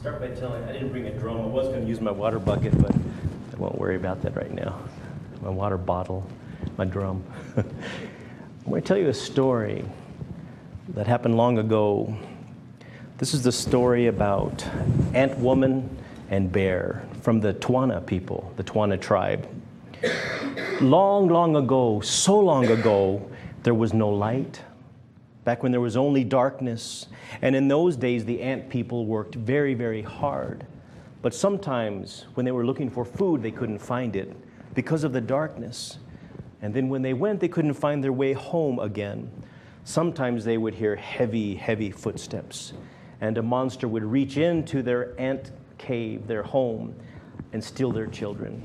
start by telling, I didn't bring a drum. I was going to use my water bucket, but I won't worry about that right now. My water bottle, my drum. I'm going to tell you a story that happened long ago. This is the story about ant woman and bear from the Twana people, the Twana tribe. Long, long ago, so long ago, there was no light. Back when there was only darkness. And in those days, the ant people worked very, very hard. But sometimes when they were looking for food, they couldn't find it because of the darkness. And then when they went, they couldn't find their way home again. Sometimes they would hear heavy, heavy footsteps. And a monster would reach into their ant cave, their home, and steal their children.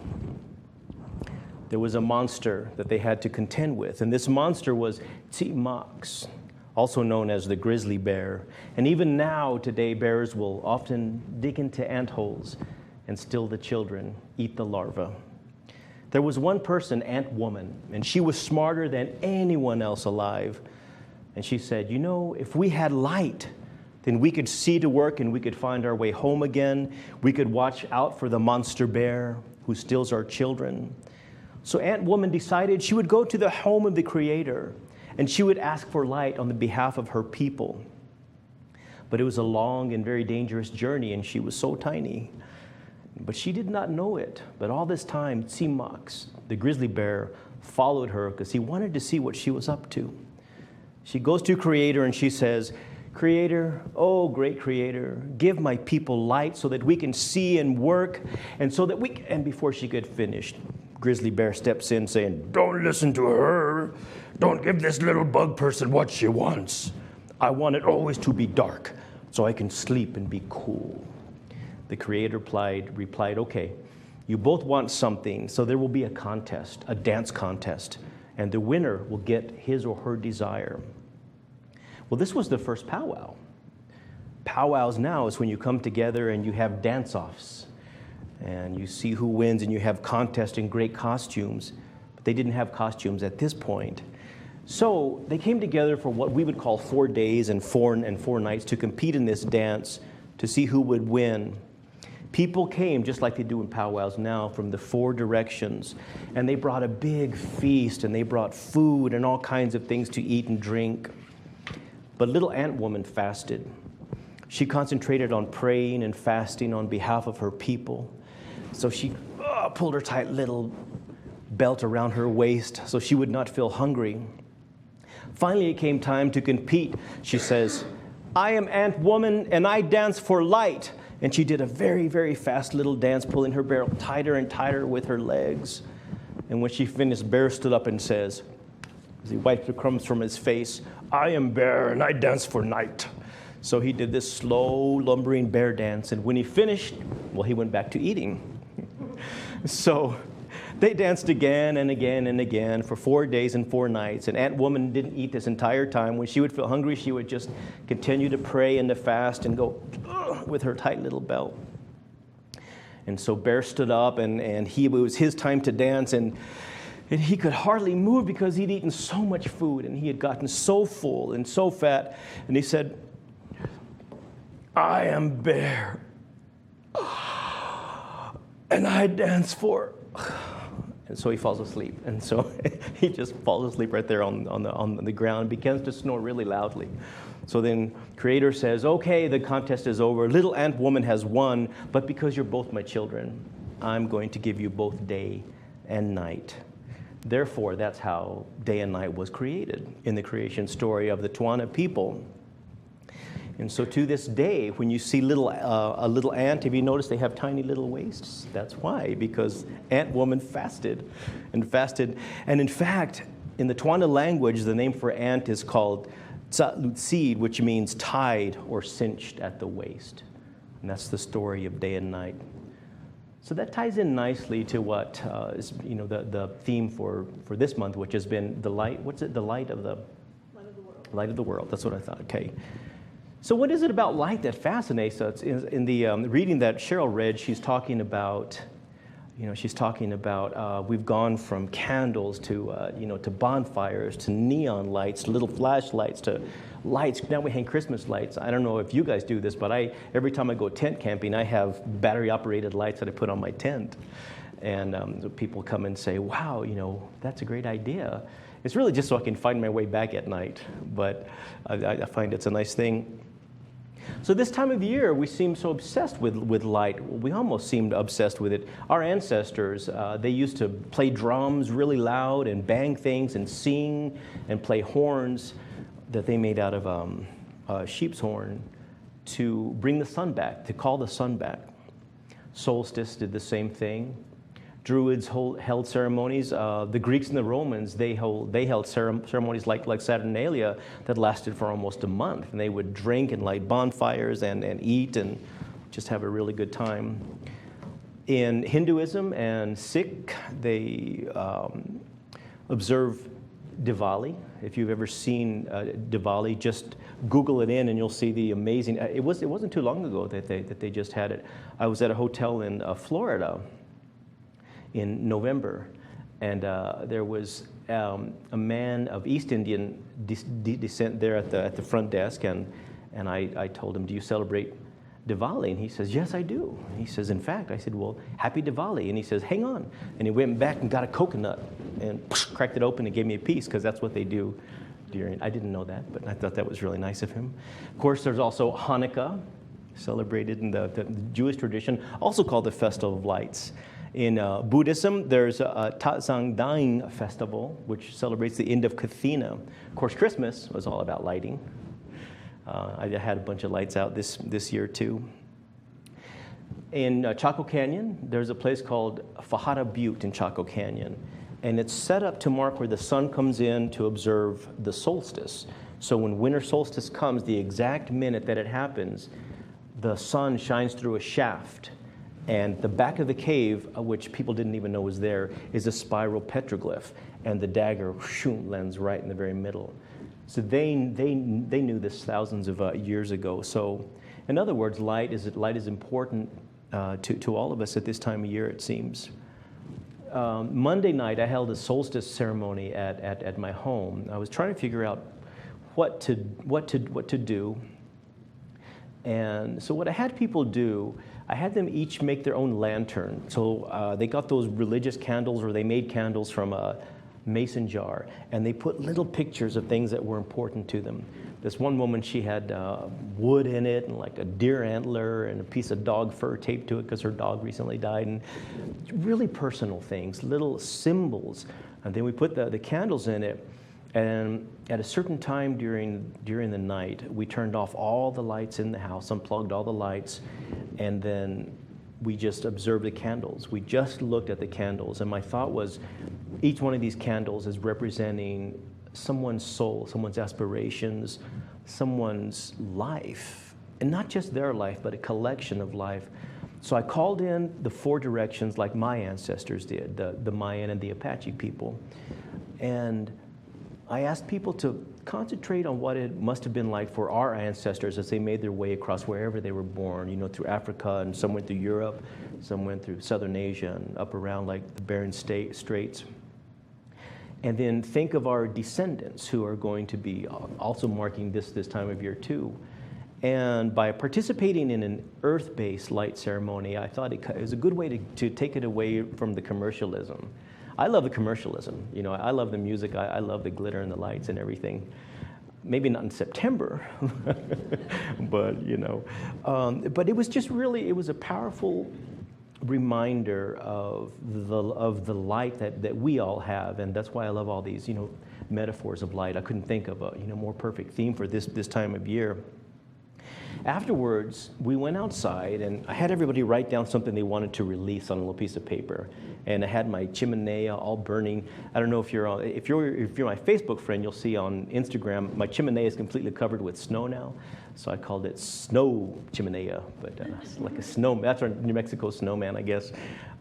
There was a monster that they had to contend with. And this monster was Tsimax, also known as the grizzly bear. And even now, today, bears will often dig into ant holes and steal the children, eat the larvae. There was one person, ant woman, and she was smarter than anyone else alive. And she said, you know, if we had light, then we could see to work and we could find our way home again. We could watch out for the monster bear who steals our children. So Ant Woman decided she would go to the home of the Creator and she would ask for light on the behalf of her people. But it was a long and very dangerous journey, and she was so tiny. But she did not know it. But all this time, Tsimax, the grizzly bear, followed her because he wanted to see what she was up to. She goes to Creator and she says, Creator, oh great Creator, give my people light so that we can see and work, and so that we can... And before she could finish, Grizzly Bear steps in saying, don't listen to her. Don't give this little bug person what she wants. I want it always to be dark so I can sleep and be cool. The Creator replied, okay, you both want something, so there will be a contest, a dance contest, and the winner will get his or her desire. Well, this was the first powwow. Powwows now is when you come together and you have dance-offs. And you see who wins, and you have contests in great costumes. But they didn't have costumes at this point. So they came together for what we would call 4 days and four nights to compete in this dance to see who would win. People came, just like they do in powwows now, from the 4 directions. And they brought a big feast, and they brought food and all kinds of things to eat and drink. But little Ant Woman fasted. She concentrated on praying and fasting on behalf of her people. So she pulled her tight little belt around her waist so she would not feel hungry. Finally, it came time to compete. She says, I am Ant Woman and I dance for light. And she did a very, very fast little dance, pulling her barrel tighter and tighter with her legs. And when she finished, Bear stood up and says, as he wiped the crumbs from his face, I am Bear and I dance for night. So he did this slow, lumbering bear dance. And when he finished, well, he went back to eating. So they danced again and again and again for 4 days and 4 nights. And Ant Woman didn't eat this entire time. When she would feel hungry, she would just continue to pray and to fast and go with her tight little belt. And so Bear stood up, and it was his time to dance. And he could hardly move because he'd eaten so much food. And he had gotten so full and so fat. And he said, I am Bear, and I dance for... And so he falls asleep. And so he just falls asleep right there on the ground, begins to snore really loudly. So then Creator says, okay, the contest is over. Little Ant Woman has won, but because you're both my children, I'm going to give you both day and night. Therefore, that's how day and night was created in the creation story of the Twana people. And so to this day, when you see a little ant, have you noticed they have tiny little waists? That's why, because Ant Woman fasted and fasted. And in fact, in the Twana language, the name for ant is called Tsatlutsid, which means tied or cinched at the waist. And that's the story of day and night. So that ties in nicely to what is, the theme for this month, which has been the light. What's it? The light of the world. Light of the world. That's what I thought. Okay. So what is it about light that fascinates us? In the reading that Cheryl read, she's talking about, she's talking about we've gone from candles to bonfires to neon lights, to little flashlights, to lights. Now we hang Christmas lights. I don't know if you guys do this, but every time I go tent camping, I have battery-operated lights that I put on my tent. And so people come and say, wow, that's a great idea. It's really just so I can find my way back at night, but I find it's a nice thing. So this time of year, we seem so obsessed with light. We almost seemed obsessed with it. Our ancestors, they used to play drums really loud and bang things and sing and play horns that they made out of sheep's horn to bring the sun back, to call the sun back. Solstice did the same thing. Druids held ceremonies. The Greeks and the Romans, they held ceremonies like Saturnalia that lasted for almost a month. And they would drink and light bonfires and eat and just have a really good time. In Hinduism and Sikh, they observe Diwali. If you've ever seen Diwali, just Google it in and you'll see the amazing. It wasn't too long ago that they just had it. I was at a hotel in Florida in November, and there was a man of East Indian descent there at the front desk, and I told him, do you celebrate Diwali? And he says, yes, I do. And he says, in fact, I said, well, happy Diwali. And he says, hang on. And he went back and got a coconut and cracked it open and gave me a piece, because that's what they do during, I didn't know that, but I thought that was really nice of him. Of course, there's also Hanukkah, celebrated in the Jewish tradition, also called the Festival of Lights. In Buddhism, there's a Tatsangdaing festival, which celebrates the end of Kathina. Of course, Christmas was all about lighting. I had a bunch of lights out this year, too. In Chaco Canyon, there's a place called Fajada Butte in Chaco Canyon. And it's set up to mark where the sun comes in to observe the solstice. So when winter solstice comes, the exact minute that it happens, the sun shines through a shaft. And the back of the cave, which people didn't even know was there, is a spiral petroglyph. And the dagger lands right in the very middle. So they knew this thousands of years ago. So in other words, light is important to all of us at this time of year, it seems. Monday night, I held a solstice ceremony at my home. I was trying to figure out what to do. And so what I had people do, I had them each make their own lantern. So they got those religious candles, or they made candles from a mason jar, and they put little pictures of things that were important to them. This one woman, she had wood in it, and like a deer antler, and a piece of dog fur taped to it because her dog recently died, and really personal things, little symbols. And then we put the candles in it, and at a certain time during the night, we turned off all the lights in the house, unplugged all the lights, and then we just observed the candles. We just looked at the candles, and my thought was, each one of these candles is representing someone's soul, someone's aspirations, someone's life, and not just their life, but a collection of life. So I called in the four directions like my ancestors did, the Mayan and the Apache people, and I asked people to concentrate on what it must have been like for our ancestors as they made their way across wherever they were born, through Africa, and some went through Europe, some went through Southern Asia and up around like the Bering Straits. And then think of our descendants who are going to be also marking this time of year too. And by participating in an earth-based light ceremony, I thought it was a good way to take it away from the commercialism. I love the commercialism. I love the music. I love the glitter and the lights and everything. Maybe not in September, but but it was just really, it was a powerful reminder of the light that we all have, and that's why I love all these metaphors of light. I couldn't think of a more perfect theme for this time of year. Afterwards, we went outside, and I had everybody write down something they wanted to release on a little piece of paper. And I had my chimenea all burning. I don't know if you're my Facebook friend, you'll see on Instagram, my chimenea is completely covered with snow now. So I called it Snow Chimenea, but it's like a snow. That's our New Mexico snowman, I guess.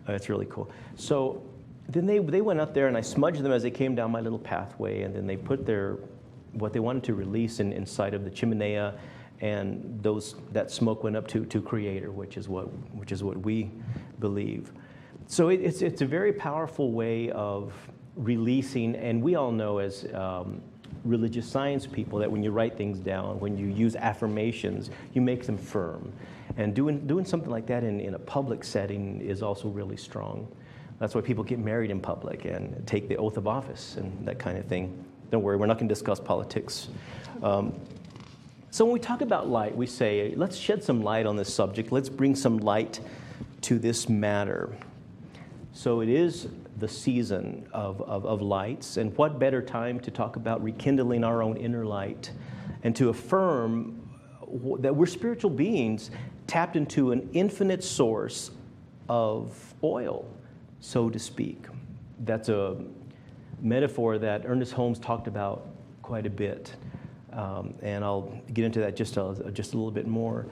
It's really cool. So then they went up there, and I smudged them as they came down my little pathway, and then they put what they wanted to release inside of the chimenea. And that smoke went up to Creator, which is what we believe. So it's a very powerful way of releasing, and we all know as religious science people that when you write things down, when you use affirmations, you make them firm. And doing something like that in a public setting is also really strong. That's why people get married in public and take the oath of office and that kind of thing. Don't worry, we're not going to discuss politics. So when we talk about light, we say, let's shed some light on this subject. Let's bring some light to this matter. So it is the season of lights, and what better time to talk about rekindling our own inner light and to affirm that we're spiritual beings tapped into an infinite source of oil, so to speak. That's a metaphor that Ernest Holmes talked about quite a bit, and I'll get into that just a little bit more.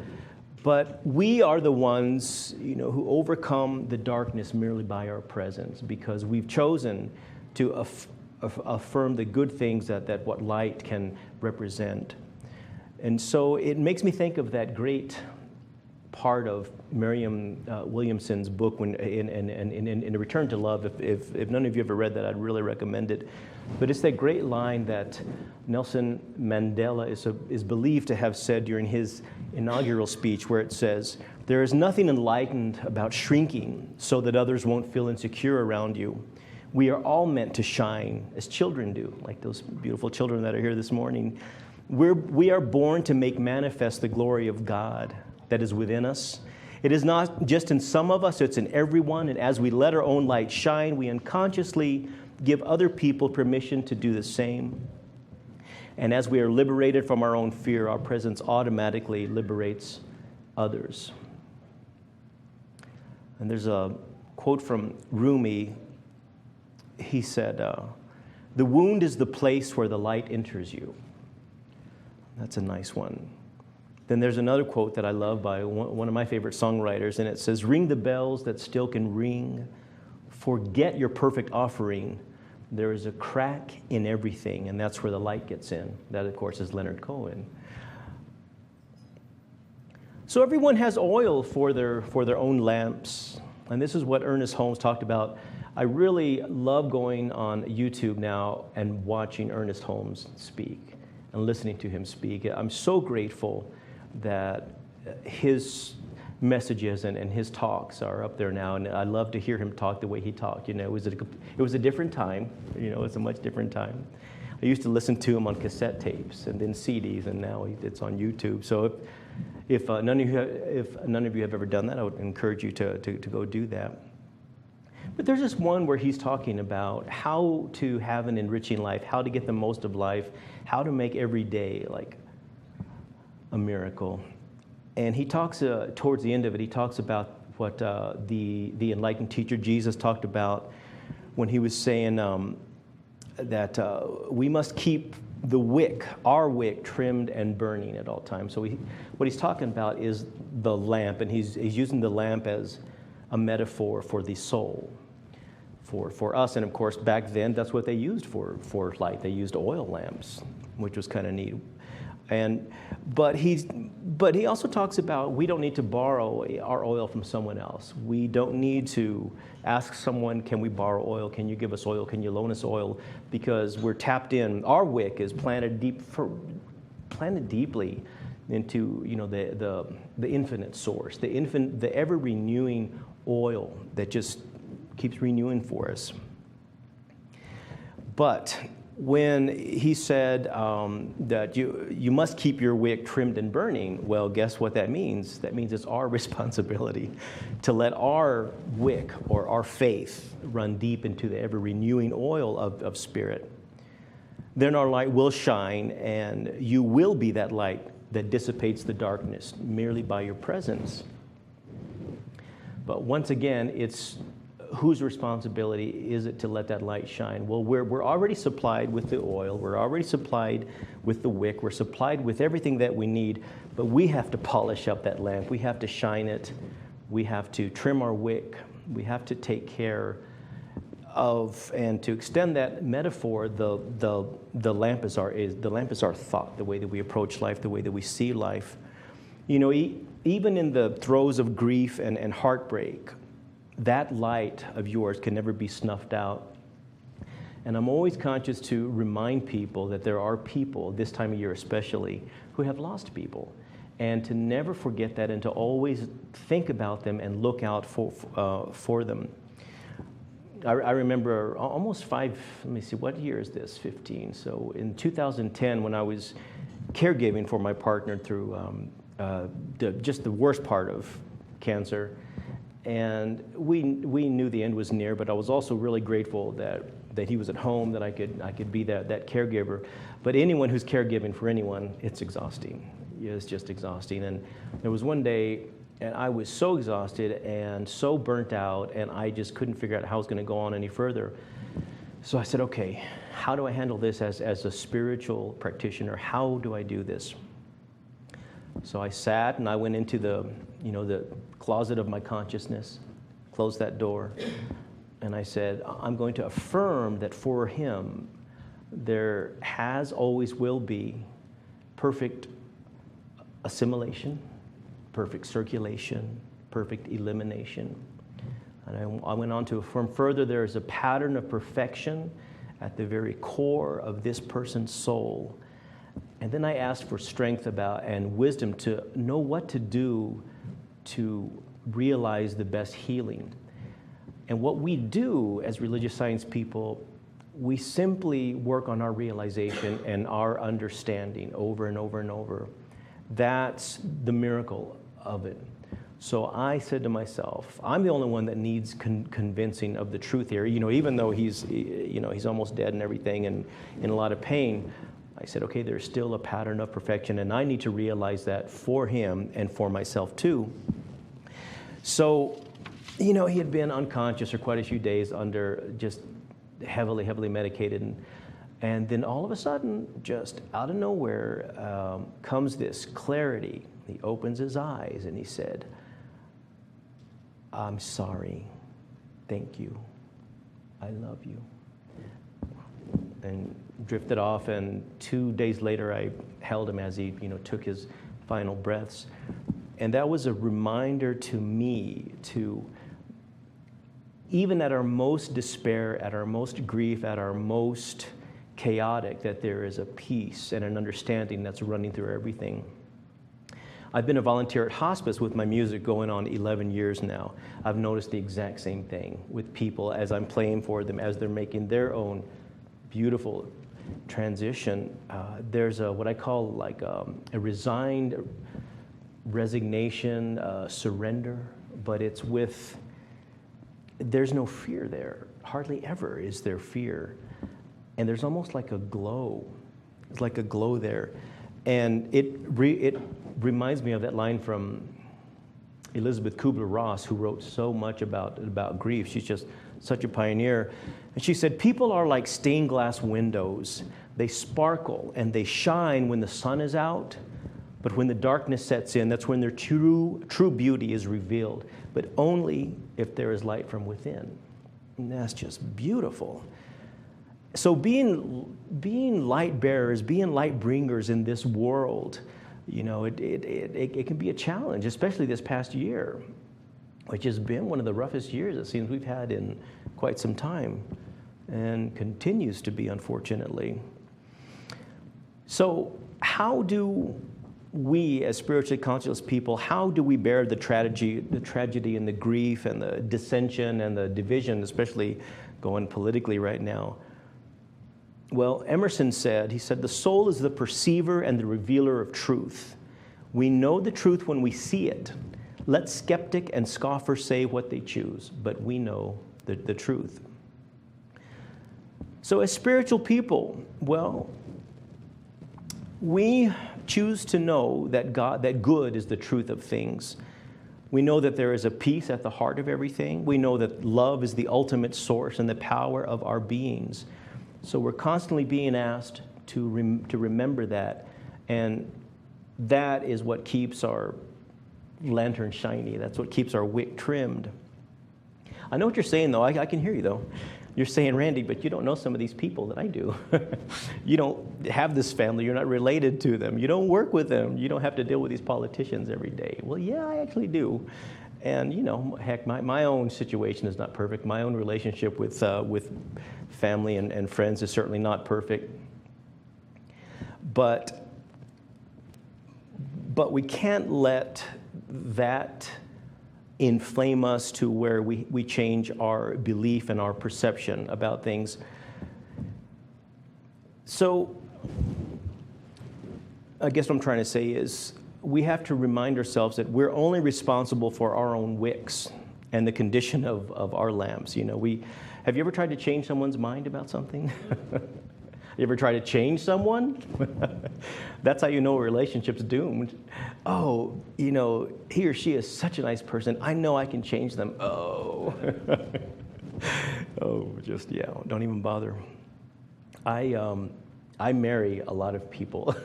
But we are the ones, who overcome the darkness merely by our presence, because we've chosen to affirm the good things that what light can represent. And so it makes me think of that great part of Mariam Williamson's book in A Return to Love. If none of you ever read that, I'd really recommend it. But it's that great line that Nelson Mandela is believed to have said during his inaugural speech, where it says, "There is nothing enlightened about shrinking so that others won't feel insecure around you. We are all meant to shine as children do," like those beautiful children that are here this morning. We are born to make manifest the glory of God that is within us. It is not just in some of us, it's in everyone. And as we let our own light shine, we unconsciously give other people permission to do the same. And as we are liberated from our own fear, our presence automatically liberates others. And there's a quote from Rumi. He said, "The wound is the place where the light enters you." That's a nice one. Then there's another quote that I love by one of my favorite songwriters, and it says, "Ring the bells that still can ring. Forget your perfect offering. There is a crack in everything, and that's where the light gets in." That, of course, is Leonard Cohen. So everyone has oil for their own lamps, and this is what Ernest Holmes talked about. I really love going on YouTube now and watching Ernest Holmes speak and listening to him speak. I'm so grateful that his messages and his talks are up there now, and I love to hear him talk the way he talked. It was a different time. It's a much different time. I used to listen to him on cassette tapes and then CDs, and now it's on YouTube. So if none of you have ever done that, I would encourage you to go do that. But there's this one where he's talking about how to have an enriching life, how to get the most of life, how to make every day like a miracle. And he talks, towards the end of it, he talks about what the enlightened teacher Jesus talked about when he was saying that we must keep the wick, our wick, trimmed and burning at all times. So what he's talking about is the lamp, and he's using the lamp as a metaphor for the soul, for us. And of course, back then, that's what they used for light. They used oil lamps, which was kind of neat. But he also talks about we don't need to borrow our oil from someone else. We don't need to ask someone, can we borrow oil? Can you give us oil? Can you loan us oil? Because we're tapped in. Our wick is planted deeply into the infinite source, the ever renewing oil that just keeps renewing for us. But when he said that you must keep your wick trimmed and burning, well, guess what that means? That means it's our responsibility to let our wick or our faith run deep into the ever-renewing oil of Spirit. Then our light will shine, and you will be that light that dissipates the darkness merely by your presence. But once again, it's whose responsibility is it to let that light shine? Well, we're already supplied with the oil. We're already supplied with the wick. We're supplied with everything that we need, but we have to polish up that lamp. We have to shine it. We have to trim our wick. We have to take care of, and to extend that metaphor, the lamp is our thought, the way that we approach life, the way that we see life. Even in the throes of grief and heartbreak, that light of yours can never be snuffed out. And I'm always conscious to remind people that there are people, this time of year especially, who have lost people. And to never forget that and to always think about them and look out for them. I remember almost let me see, what year is this? 15. So in 2010, when I was caregiving for my partner through just the worst part of cancer, and we knew the end was near, but I was also really grateful that he was at home, that I could be that caregiver. But anyone who's caregiving for anyone, it's exhausting. It's just exhausting. And there was one day, and I was so exhausted and so burnt out, and I just couldn't figure out how I was going to go on any further. So I said, okay, how do I handle this as a spiritual practitioner? How do I do this? So I sat and I went into the closet of my consciousness, closed that door, and I said, I'm going to affirm that for him, there has, always will be perfect assimilation, perfect circulation, perfect elimination. And I went on to affirm further, there is a pattern of perfection at the very core of this person's soul. And then I asked for strength and wisdom to know what to do to realize the best healing. And what we do as religious science people, we simply work on our realization and our understanding over and over and over. That's the miracle of it. So I said to myself, I'm the only one that needs convincing of the truth here. Even though he's almost dead and everything and in a lot of pain, I said, okay, there's still a pattern of perfection, and I need to realize that for him and for myself too. So, he had been unconscious for quite a few days under just heavily medicated. And then all of a sudden, just out of nowhere, comes this clarity. He opens his eyes and he said, I'm sorry. Thank you. I love you. And drifted off, and 2 days later, I held him as he, took his final breaths. And that was a reminder to me to, even at our most despair, at our most grief, at our most chaotic, that there is a peace and an understanding that's running through everything. I've been a volunteer at hospice with my music going on 11 years now. I've noticed the exact same thing with people as I'm playing for them, as they're making their own beautiful transition. There's what I call a resigned resignation, surrender, but it's there's no fear there. Hardly ever is there fear. And there's almost like a glow. It's like a glow there. And it reminds me of that line from Elizabeth Kubler-Ross, who wrote so much about grief. She's just such a pioneer. And she said, people are like stained glass windows. They sparkle and they shine when the sun is out, but when the darkness sets in, that's when their true beauty is revealed, but only if there is light from within. And that's just beautiful. So being light bearers, being light bringers in this world, it can be a challenge, especially this past year, which has been one of the roughest years it seems we've had in quite some time, and continues to be, unfortunately. So how do we, as spiritually conscious people, how do we bear the tragedy and the grief and the dissension and the division, especially going politically right now? Well, Emerson said, the soul is the perceiver and the revealer of truth. We know the truth when we see it. Let skeptic and scoffer say what they choose, but we know the truth. So as spiritual people, well, we choose to know that good is the truth of things. We know that there is a peace at the heart of everything. We know that love is the ultimate source and the power of our beings. So we're constantly being asked to remember that, and that is what keeps our lantern shiny. That's what keeps our wick trimmed. I know what you're saying, though. I can hear you, though. You're saying, Randy, but you don't know some of these people that I do. You don't have this family. You're not related to them. You don't work with them. You don't have to deal with these politicians every day. Well, yeah, I actually do. And, you know, heck, my own situation is not perfect. My own relationship with family and friends is certainly not perfect. But we can't let that inflame us to where we change our belief and our perception about things. So I guess what I'm trying to say is we have to remind ourselves that we're only responsible for our own wicks and the condition of our lamps. You know, have you ever tried to change someone's mind about something? You ever try to change someone? That's how you know a relationship's doomed. Oh, you know, he or she is such a nice person. I know I can change them. Oh. Oh, just, yeah, don't even bother. I marry a lot of people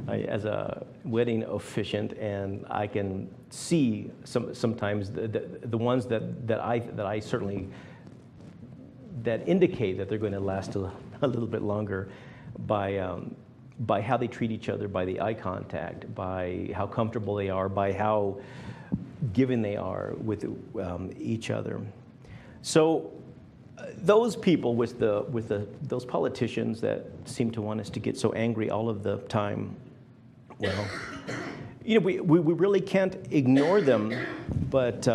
as a wedding officiant, and I can see sometimes the ones that I certainly that indicate that they're going to last a little bit longer by how they treat each other, by the eye contact, by how comfortable they are, by how giving they are with each other. So those people with those politicians that seem to want us to get so angry all of the time, well, you know, we really can't ignore them, but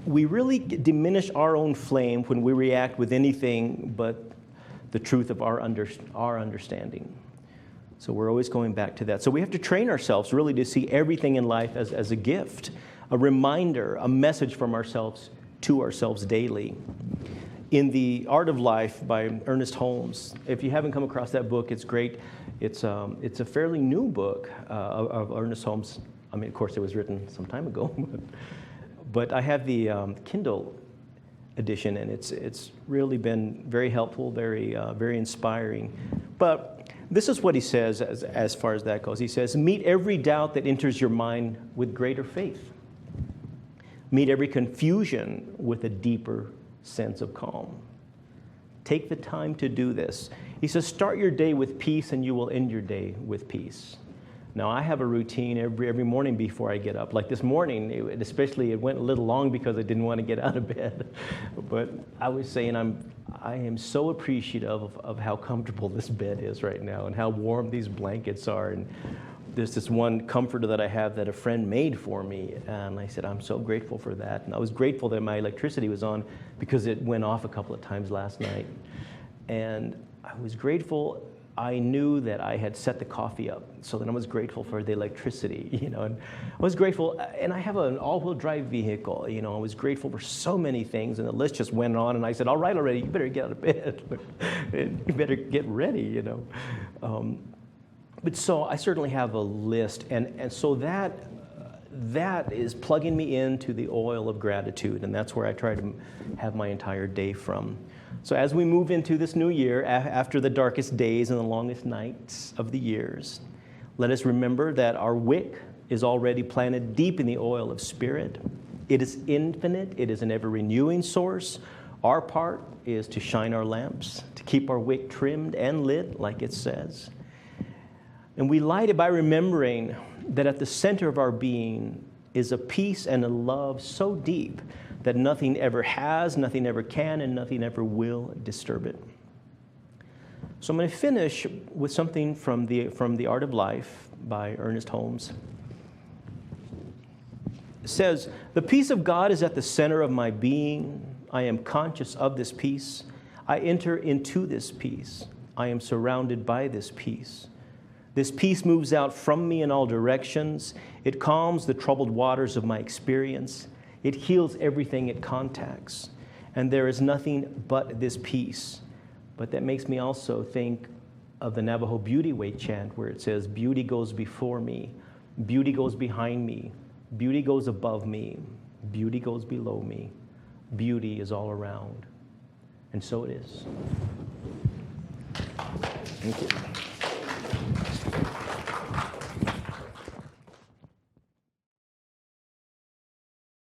we really diminish our own flame when we react with anything but the truth of our understanding. So we're always going back to that. So we have to train ourselves really to see everything in life as a gift, a reminder, a message from ourselves to ourselves daily. In The Art of Life by Ernest Holmes, if you haven't come across that book, it's great. It's a fairly new book of Ernest Holmes. I mean, of course, it was written some time ago, but I have the Kindle edition, and it's really been very helpful, very inspiring. But this is what he says as far as that goes. He says, meet every doubt that enters your mind with greater faith. Meet every confusion with a deeper sense of calm. Take the time to do this. He says, start your day with peace and you will end your day with peace. Now, I have a routine every morning before I get up. Like this morning, it went a little long because I didn't want to get out of bed. But I was saying I am so appreciative of how comfortable this bed is right now and how warm these blankets are. And there's this one comforter that I have that a friend made for me. And I said, I'm so grateful for that. And I was grateful that my electricity was on because it went off a couple of times last night. And I was grateful. I knew that I had set the coffee up, so then I was grateful for the electricity, you know, and I was grateful, and I have an all-wheel drive vehicle, you know, I was grateful for so many things, and the list just went on, and I said, all right already, you better get out of bed, you better get ready, you know. But so I certainly have a list, and so that is plugging me into the oil of gratitude, and that's where I try to have my entire day from. So as we move into this new year, after the darkest days and the longest nights of the years, let us remember that our wick is already planted deep in the oil of spirit. It is infinite. It is an ever-renewing source. Our part is to shine our lamps, to keep our wick trimmed and lit, like it says. And we light it by remembering that at the center of our being is a peace and a love so deep that nothing ever has, nothing ever can, and nothing ever will disturb it. So I'm going to finish with something from the Art of Life by Ernest Holmes. It says, the peace of God is at the center of my being. I am conscious of this peace. I enter into this peace. I am surrounded by this peace. This peace moves out from me in all directions. It calms the troubled waters of my experience. It heals everything it contacts. And there is nothing but this peace. But that makes me also think of the Navajo Beauty Way chant where it says, beauty goes before me, beauty goes behind me, beauty goes above me, beauty goes below me, beauty is all around. And so it is. Thank you.